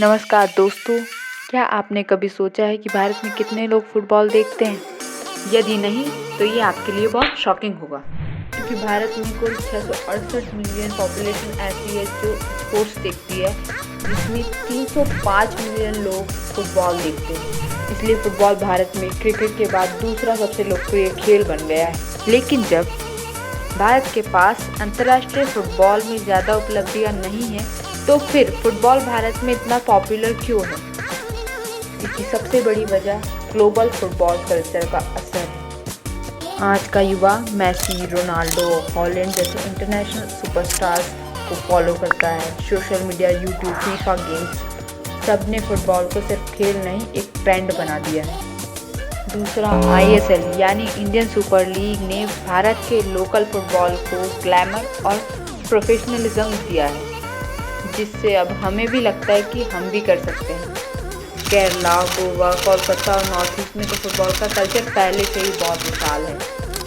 नमस्कार दोस्तों, क्या आपने कभी सोचा है कि भारत में कितने लोग फुटबॉल देखते हैं? यदि नहीं, तो ये आपके लिए बहुत शॉकिंग होगा, क्योंकि भारत में कुल 668 मिलियन पॉपुलेशन ऐसी है जो स्पोर्ट्स देखती है, जिसमें 305 मिलियन लोग फुटबॉल देखते हैं। इसलिए फुटबॉल भारत में क्रिकेट के बाद दूसरा सबसे लोकप्रिय खेल बन गया है। लेकिन जब भारत के पास अंतर्राष्ट्रीय फुटबॉल में ज़्यादा उपलब्धियां नहीं हैं, तो फिर फुटबॉल भारत में इतना पॉपुलर क्यों है? इसकी सबसे बड़ी वजह ग्लोबल फुटबॉल कल्चर का असर है। आज का युवा मेसी, रोनाल्डो, हॉलैंड जैसे इंटरनेशनल सुपरस्टार्स को फॉलो करता है। Social media, YouTube, FIFA games सब ने फुटबॉल को सिर्फ खेल नहीं, एक ट्रेंड बना दिया है। दूसरा, ISL यानी इंडियन सुपर लीग ने भारत के लोकल फुटबॉल को ग्लैमर और प्रोफेशनलिज्म दिया है, जिससे अब हमें भी लगता है कि हम भी कर सकते हैं। केरला, गोवा, कोलकाता और नॉर्थ ईस्ट में तो फुटबॉल का कल्चर पहले से ही बहुत विशाल है।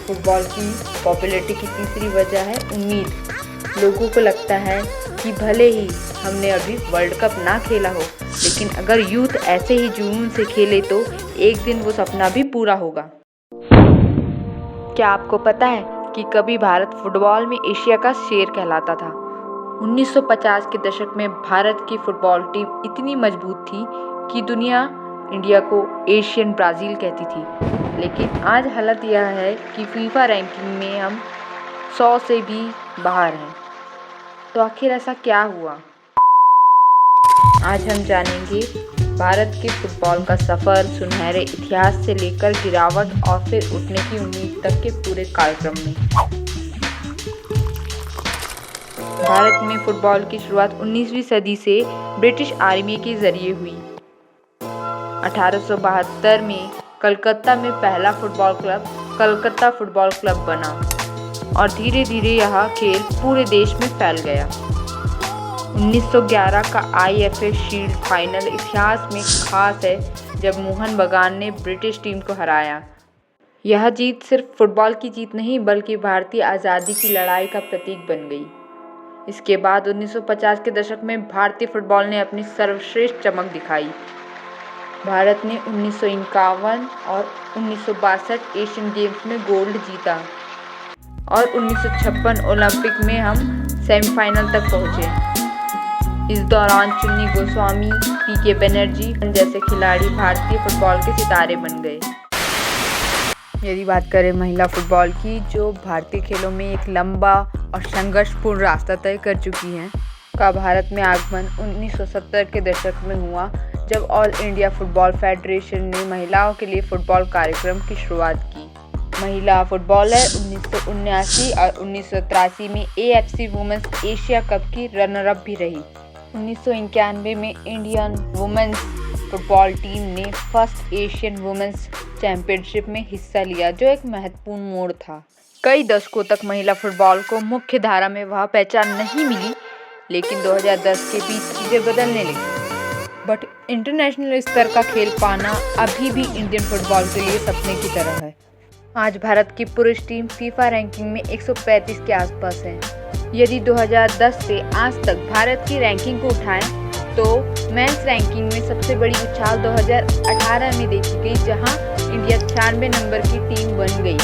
फुटबॉल की पॉपुलैरिटी की तीसरी वजह है उम्मीद। लोगों को लगता है कि भले ही हमने अभी वर्ल्ड कप ना खेला हो, लेकिन अगर यूथ ऐसे ही जुनून से खेले तो एक दिन वो सपना भी पूरा होगा। क्या आपको पता है कि कभी भारत फुटबॉल में एशिया का शेर कहलाता था? 1950 के दशक में भारत की फुटबॉल टीम इतनी मजबूत थी कि दुनिया इंडिया को एशियन ब्राज़ील कहती थी। लेकिन आज हालत यह है कि फीफा रैंकिंग में हम 100 से भी बाहर हैं। तो आखिर ऐसा क्या हुआ? आज हम जानेंगे भारत के फुटबॉल का सफ़र, सुनहरे इतिहास से लेकर गिरावट और फिर उठने की उम्मीद तक के पूरे कार्यक्रम में। भारत में फुटबॉल की शुरुआत 19वीं सदी से ब्रिटिश आर्मी के जरिए हुई। 1872 में कलकत्ता में पहला football club Calcutta football club बना और धीरे धीरे यह खेल पूरे देश में फैल गया। 1911 का IFA शील्ड फाइनल इतिहास में खास है, जब मोहन बगान ने ब्रिटिश टीम को हराया। यह जीत सिर्फ फुटबॉल की जीत नहीं, बल्कि भारतीय आज़ादी की लड़ाई का प्रतीक बन गई। इसके बाद 1950 के दशक में भारतीय फुटबॉल ने अपनी सर्वश्रेष्ठ चमक दिखाई। भारत ने 1951 और 1962 एशियन गेम्स में गोल्ड जीता और 1956 ओलंपिक में हम सेमीफाइनल तक पहुंचे। इस दौरान चुन्नी गोस्वामी, PK बनर्जी जैसे खिलाड़ी भारतीय फुटबॉल के सितारे बन गए। यदि बात करें महिला फुटबॉल की, जो भारतीय खेलों में एक लंबा और संघर्षपूर्ण रास्ता तय कर चुकी हैं, का भारत में आगमन 1970 के दशक में हुआ, जब ऑल इंडिया फुटबॉल फेडरेशन ने महिलाओं के लिए फुटबॉल कार्यक्रम की शुरुआत की। महिला फुटबॉलर 1979 और 1983 में AFC वुमेन्स एशिया कप की रनर अप भी रही। 1991 में इंडियन वुमेन्स फुटबॉल टीम ने फर्स्ट एशियन वुमेन्स चैंपियनशिप में हिस्सा लिया, जो एक महत्वपूर्ण मोड़ था। कई दशकों तक महिला फुटबॉल को मुख्य धारा में वह पहचान नहीं मिली, लेकिन 2010 के बीच चीज़ें बदलने लगी। बट इंटरनेशनल स्तर का खेल पाना अभी भी इंडियन फुटबॉल के लिए सपने की तरह है। आज भारत की पुरुष टीम फीफा रैंकिंग में 135 के आसपास है। यदि 2010 से आज तक भारत की रैंकिंग को उठाएं, तो मेंस रैंकिंग में सबसे बड़ी उछाल 2018 में देखी गई, जहां इंडिया 96 नंबर की टीम बन गई।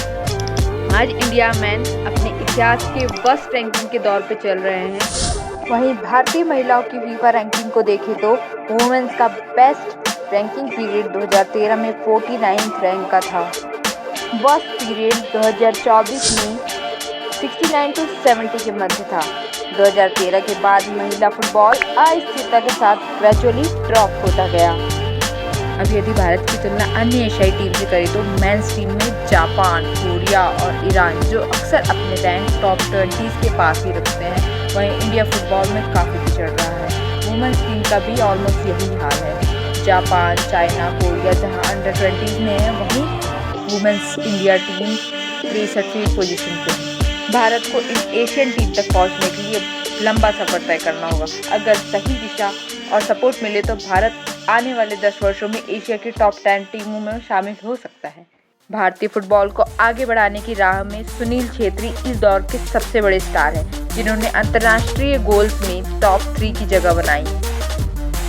आज इंडिया मेन अपने इतिहास के वर्स्ट रैंकिंग के दौर पे चल रहे हैं। वहीं भारतीय महिलाओं की फीफा रैंकिंग को देखें तो वुमेन्स का बेस्ट रैंकिंग पीरियड 2013 में 49th रैंक का था। वर्स्ट पीरियड 2024 में 69 to 70 के मध्य था। 2013 के बाद महिला फुटबॉल अस्थिरता के साथ ग्रेजुअली ड्रॉप होता गया। अब यदि भारत की तुलना अन्य एशियाई टीम से करें, तो मेंस टीम में जापान, कोरिया और ईरान, जो अक्सर अपने रैंक टॉप 20 के पास ही रखते हैं, वहीं इंडिया फुटबॉल में काफ़ी पिछड़ रहा है। वुमेन्स टीम का भी ऑलमोस्ट यही हाल है। जापान, चाइना, कोरिया जहां अंडर 20 में है, वहीं वुमेन्स इंडिया टीम 63वीं पोजीशन पे है। भारत को इन एशियन टीम तक पहुंचने के लिए लंबा सफर तय करना होगा। अगर सही दिशा और सपोर्ट मिले, तो भारत आने वाले 10 वर्षों में एशिया की टॉप 10 टीमों में शामिल हो सकता है। भारतीय फुटबॉल को आगे बढ़ाने की राह में सुनील छेत्री इस दौर के सबसे बड़े स्टार हैं, जिन्होंने अंतर्राष्ट्रीय गोल्स में टॉप 3 की जगह बनाई।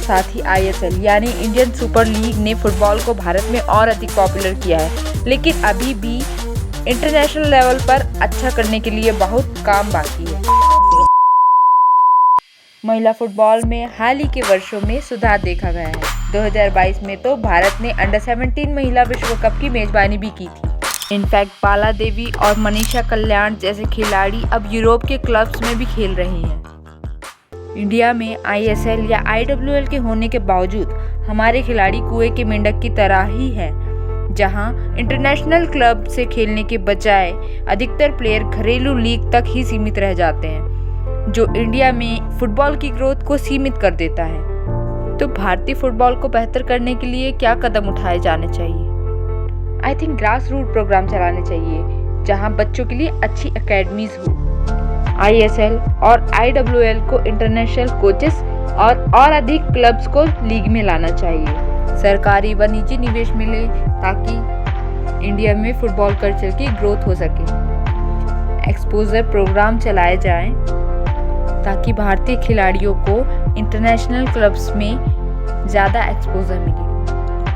साथ ही ISL यानी इंडियन सुपर लीग ने फुटबॉल को भारत में और अधिक पॉपुलर किया है, लेकिन अभी भी इंटरनेशनल लेवल पर अच्छा करने के लिए बहुत काम बाकी है। महिला फुटबॉल में हाल ही के वर्षों में सुधार देखा गया है। 2022 में तो भारत ने अंडर 17 महिला विश्व कप की मेजबानी भी की थी। इनफैक्ट बाला देवी और मनीषा कल्याण जैसे खिलाड़ी अब यूरोप के क्लब्स में भी खेल रहे हैं। इंडिया में ISL या IWL के होने के बावजूद हमारे खिलाड़ी कुएं के मेंढक की तरह ही है, जहां इंटरनेशनल क्लब से खेलने के बजाय अधिकतर प्लेयर घरेलू लीग तक ही सीमित रह जाते हैं, जो इंडिया में फुटबॉल की ग्रोथ को सीमित कर देता है। तो भारतीय फुटबॉल को बेहतर करने के लिए क्या कदम उठाए जाने चाहिए? I think grass root programme चलाने चाहिए, जहां बच्चों के लिए अच्छी अकेडमीज हो। ISL और IWL को इंटरनेशनल कोचेस और अधिक क्लब्स को लीग में लाना चाहिए। सरकारी व निजी निवेश मिले ताकि इंडिया में फुटबॉल कल्चर की ग्रोथ हो सके। एक्सपोजर प्रोग्राम चलाए जाएं ताकि भारतीय खिलाड़ियों को इंटरनेशनल क्लब्स में ज़्यादा एक्सपोजर मिले।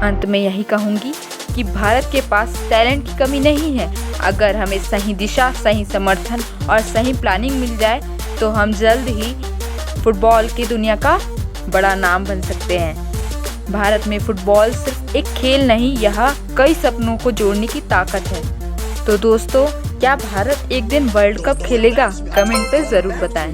अंत में यही कहूँगी कि भारत के पास टैलेंट की कमी नहीं है। अगर हमें सही दिशा, सही समर्थन और सही प्लानिंग मिल जाए तो हम जल्द ही फुटबॉल की दुनिया का बड़ा नाम बन सकते हैं। भारत में फुटबॉल सिर्फ एक खेल नहीं, यह कई सपनों को जोड़ने की ताकत है। तो दोस्तों, क्या भारत एक दिन वर्ल्ड कप खेलेगा? कमेंट पे ज़रूर बताएं।